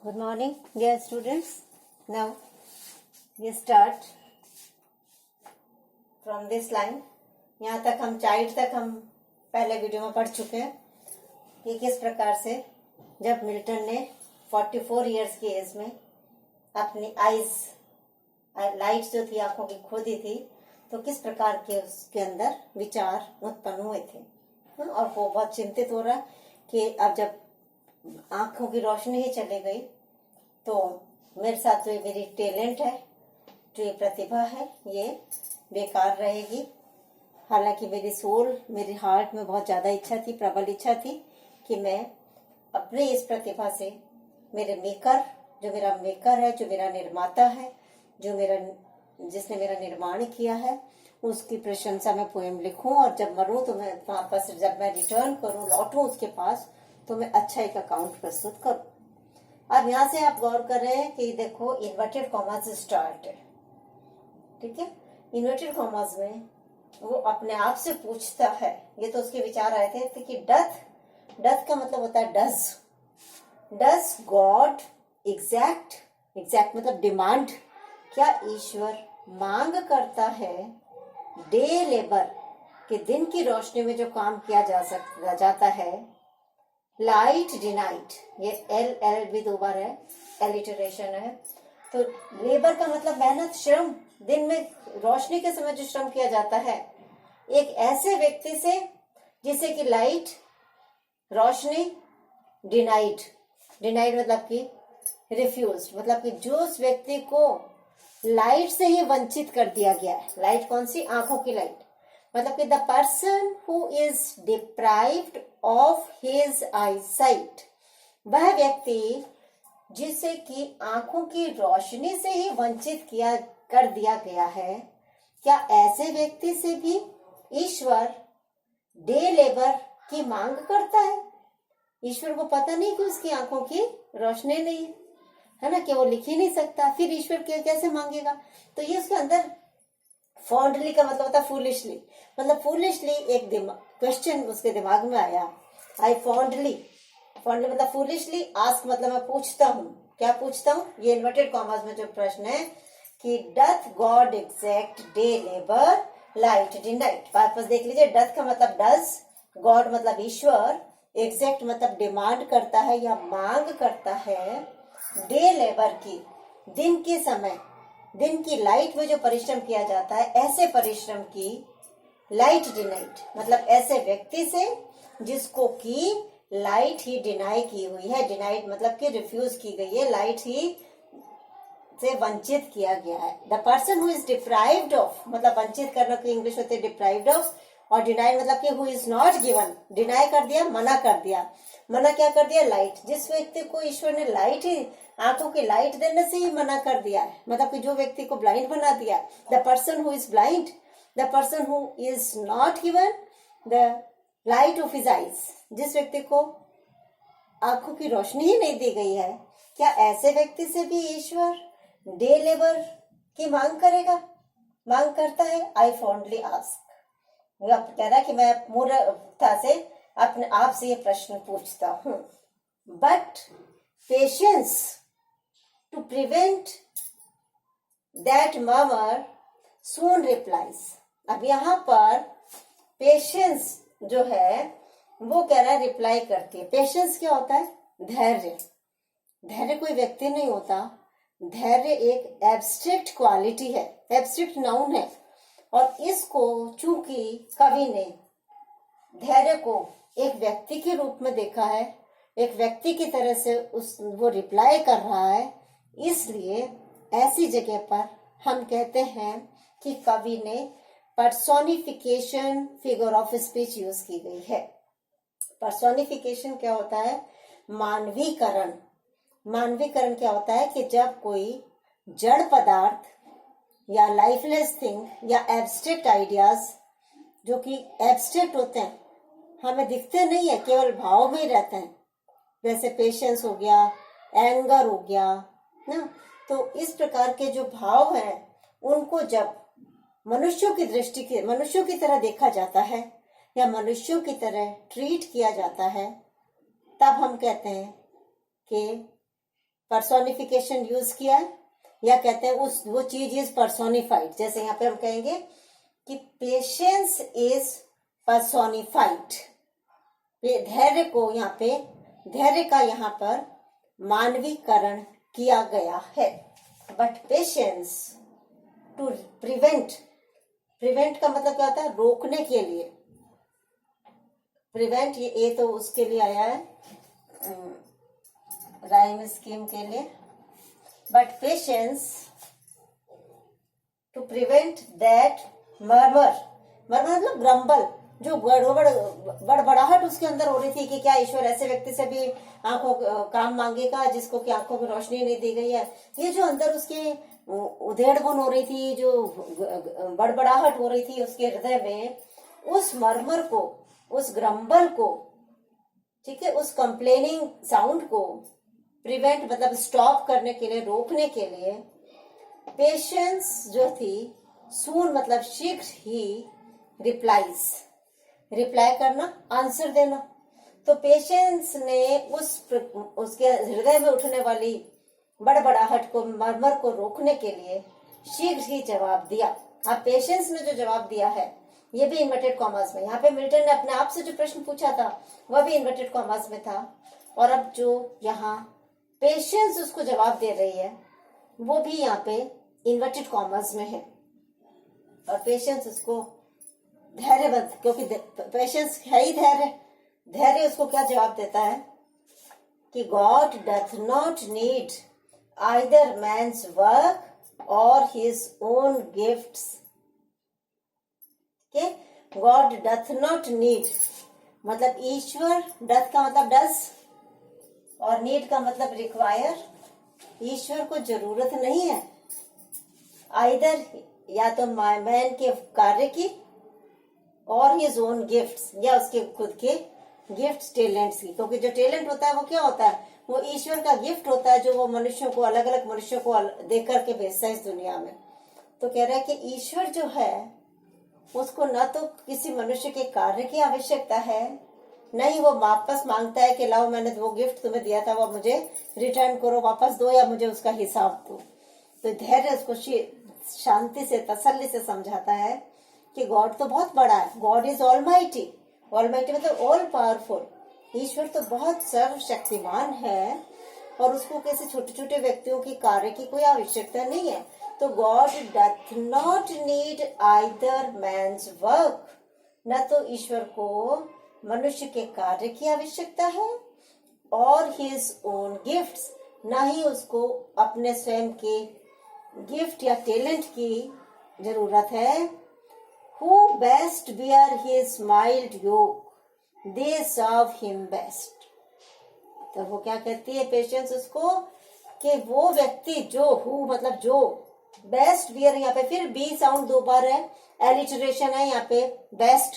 Good morning, dear students. Now we start from this line. यहाँ तक हम child तक हम पहले वीडियो में पढ़ चुके हैं कि किस प्रकार से जब मिल्टन ने 44 इयर्स की एज में अपनी लाइट जो थी आंखों की खो दी थी, तो किस प्रकार के उसके अंदर विचार उत्पन्न हुए थे। और वो बहुत चिंतित हो रहा कि अब जब आंखों की रोशनी ही चली गई तो मेरे साथ जो मेरी टैलेंट है, जो ये प्रतिभा है, ये बेकार रहेगी। हालांकि मेरी सोल, मेरे हार्ट में बहुत ज्यादा इच्छा थी, प्रबल इच्छा थी कि मैं अपने इस प्रतिभा से मेरे मेकर, जो मेरा मेकर है, जो मेरा निर्माता है, जिसने मेरा निर्माण किया है, उसकी प्रशंसा में पोएम लिखूं और जब मरूं तो मैं वापस, जब मैं रिटर्न करूं, लौटूं उसके पास, तो मैं अच्छा एक अकाउंट प्रस्तुत करूं। अब यहाँ से आप गौर कर रहे हैं कि देखो इन्वर्टेड कॉमास स्टार्ट है, ठीक है। इन्वर्टेड कॉमास में वो अपने आप से पूछता है, ये तो उसके विचार आए थे कि डथ का मतलब होता है डज गॉड एग्जैक्ट मतलब डिमांड, क्या ईश्वर मांग करता है डे लेबर के दिन की रोशनी में जो काम किया जाता है, लाइट डिनाइट, ये एल भी दो बार है, एलिटरेशन है। तो लेबर का मतलब मेहनत, श्रम, दिन में रोशनी के समय जो श्रम किया जाता है, एक ऐसे व्यक्ति से जिसे कि लाइट, रोशनी, डिनाइड मतलब कि रिफ्यूज, मतलब कि जो उस व्यक्ति को लाइट से ही वंचित कर दिया गया है। लाइट कौन सी? आंखों की लाइट, मतलब कि the person who is deprived of his I site, वह व्यक्ति जिसे कि आंखों की रोशनी से ही वंचित कर दिया गया है, क्या ऐसे व्यक्ति से भी ईश्वर डे लेबर की मांग करता है? ईश्वर को पता नहीं कि उसकी आंखों की रोशनी नहीं है ना, कि वो लिख ही नहीं सकता, फिर ईश्वर कैसे मांगेगा? तो ये उसके अंदर फॉन्डली का मतलब होता है फूलिशली, मतलब फूलिशली एक क्वेश्चन उसके दिमाग में आया। आई फॉन्डली मतलब फूलिशली, आस्क मतलब मैं पूछता हूँ, क्या पूछता हूँ? ये इन्वर्टेड कॉमास में जो प्रश्न है कि doth God exact day labour light deny it. वापस देख लीजिए, डथ का मतलब डज, गॉड मतलब ईश्वर, एग्जैक्ट मतलब डिमांड करता है या मांग करता है डे लेबर की, दिन के समय, दिन की लाइट में जो परिश्रम किया जाता है, ऐसे परिश्रम की लाइट डिनाइट, मतलब ऐसे व्यक्ति से जिसको की लाइट ही डिनाई की हुई है। डिनाइट मतलब कि रिफ्यूज की गई है, लाइट ही से वंचित किया गया है। The person who is deprived of, मतलब वंचित करने की इंग्लिश होती है डिप्राइव्ड ऑफ, और डिनाइड मतलब कि who is not given, deny कर दिया, मना कर दिया। मना क्या कर दिया? लाइट। जिस व्यक्ति को ईश्वर ने लाइट ही, आंखों की लाइट देने से ही मना कर दिया है, मतलब कि जो व्यक्ति को ब्लाइंड बना दिया, the person who is blind, the person who is not given the light of his eyes, जिस व्यक्ति को आंखों की रोशनी ही नहीं दी गई है, क्या ऐसे व्यक्ति से भी ईश्वर डे लेबर की मांग करेगा? मांग करता है। आई फॉन्डली आस्क, कह रहा है कि मैं मूर्खता से अपने आप से ये प्रश्न पूछता हूं। But patience to prevent that murmur soon replies. अब यहाँ पर पेशेंस जो है वो कह रहा है रिप्लाई करती है। पेशेंस क्या होता है? धैर्य। धैर्य कोई व्यक्ति नहीं होता, धैर्य एक एब्स्ट्रैक्ट क्वालिटी है, एब्स्ट्रैक्ट नाउन है। और इसको चूंकि कवि ने धैर्य को एक व्यक्ति के रूप में देखा है, एक व्यक्ति की तरह से वो रिप्लाई कर रहा है, इसलिए ऐसी जगह पर हम कहते हैं कि कवि ने personification figure of speech use की गई है। पर्सोनिफिकेशन क्या होता है? मानवीकरण। मानवीकरण क्या होता है कि जब कोई जड़ पदार्थ या लाइफलेस थिंग या एब्स्ट्रैक्ट आइडियाज, जो कि एब्स्ट्रैक्ट होते हैं, हमें दिखते नहीं है, केवल भाव में ही रहते हैं, जैसे पेशेंस हो गया, एंगर हो गया ना, तो इस प्रकार के जो भाव हैं, उनको जब मनुष्यों की दृष्टि के, मनुष्यों की तरह देखा जाता है या मनुष्यों की तरह ट्रीट किया जाता है, तब हम कहते हैं कि पर्सोनिफिकेशन यूज किया है, या कहते हैं वो चीज इज पर्सोनिफाइड। जैसे यहाँ पे हम कहेंगे कि पेशेंस इज पर्सोनिफाइड। धैर्य को यहाँ पे, धैर्य का यहाँ पर मानवीकरण किया गया है। But patience to prevent, prevent का मतलब क्या होता है? रोकने के लिए। प्रिवेंट ये तो उसके लिए आया है, राइम स्कीम के लिए। But patience to prevent that murmur, murmur मतलब ग्रम्बल, जो बड़बड़ाहट उसके अंदर हो रही थी कि क्या ईश्वर ऐसे व्यक्ति से भी आंखों काम मांगेगा जिसको कि आंखों में रोशनी नहीं दी गई है। ये जो अंदर उसके उधेड़ बुन हो रही थी, जो बड़बड़ाहट हो रही थी उसके हृदय में, उस मर्मर को, उस ग्रम्बल को, ठीक है, उस कंप्लेनिंग साउंड को प्रिवेंट मतलब स्टॉप करने के लिए, रोकने के लिए पेशेंस जो थी, सून मतलब शीघ्र ही, रिप्लाईज, रिप्लाई करना, आंसर देना। तो पेशेंस ने उसके हृदय में उठने वाली बड़बड़ाहट को, मरमर को रोकने के लिए शीघ्र ही जवाब दिया। अब पेशेंस ने जो जवाब दिया है ये भी इन्वर्टेड कॉमर्स में, यहाँ पे मिल्टन ने अपने आप से जो प्रश्न पूछा था वह भी इन्वर्टेड कॉमर्स में था, और अब जो यहाँ पेशेंस उसको जवाब दे रही है वो भी यहाँ पे इन्वर्टेड कॉमर्स में है। और पेशेंस उसको धैर्यवंत, क्योंकि पेशेंस है ही धैर्य, धैर्य उसको क्या जवाब देता है कि God doth not need either man's work or his own gifts. God doth not need मतलब ईश्वर, डथ का मतलब डस और नीड का मतलब रिक्वायर। ईश्वर को जरूरत नहीं है आइदर या तो मैन के कार्य की और हिज ओन गिफ्ट्स या उसके खुद के गिफ्ट्स, टैलेंट्स की। क्योंकि जो टैलेंट होता है वो क्या होता है? वो ईश्वर का गिफ्ट होता है जो वो मनुष्यों को, अलग अलग मनुष्यों को दे करके भेजता है इस दुनिया में। तो कह रहा है कि ईश्वर जो है उसको न तो किसी मनुष्य के कार्य की आवश्यकता है, न ही वो वापस मांगता है कि लाओ मैंने वो गिफ्ट तुम्हें दिया था वो मुझे रिटर्न करो, वापस दो या मुझे उसका हिसाब दो। तो धैर्य उसको शांति से, तसल्ली से समझाता है कि गॉड तो बहुत बड़ा है, गॉड इज ऑलमाइटी। ऑलमाइटी मतलब ऑल पावरफुल। ईश्वर तो बहुत सर्वशक्तिमान है और उसको कैसे छोटे छोटे व्यक्तियों की कार्य की कोई आवश्यकता नहीं है। तो God doth not need either man's work, न तो ईश्वर को मनुष्य के कार्य की आवश्यकता है और हिज ओन गिफ्ट्स, न ही उसको अपने स्वयं के गिफ्ट या टैलेंट की जरूरत है। Who best bear his mild yoke they serve him best. तो वो क्या कहती है पेशेंस उसको कि वो व्यक्ति जो, हु मतलब जो, बेस्ट बियर, यहाँ पे फिर बी साउंड दो बार है, एलिटरेशन है यहाँ पे, बेस्ट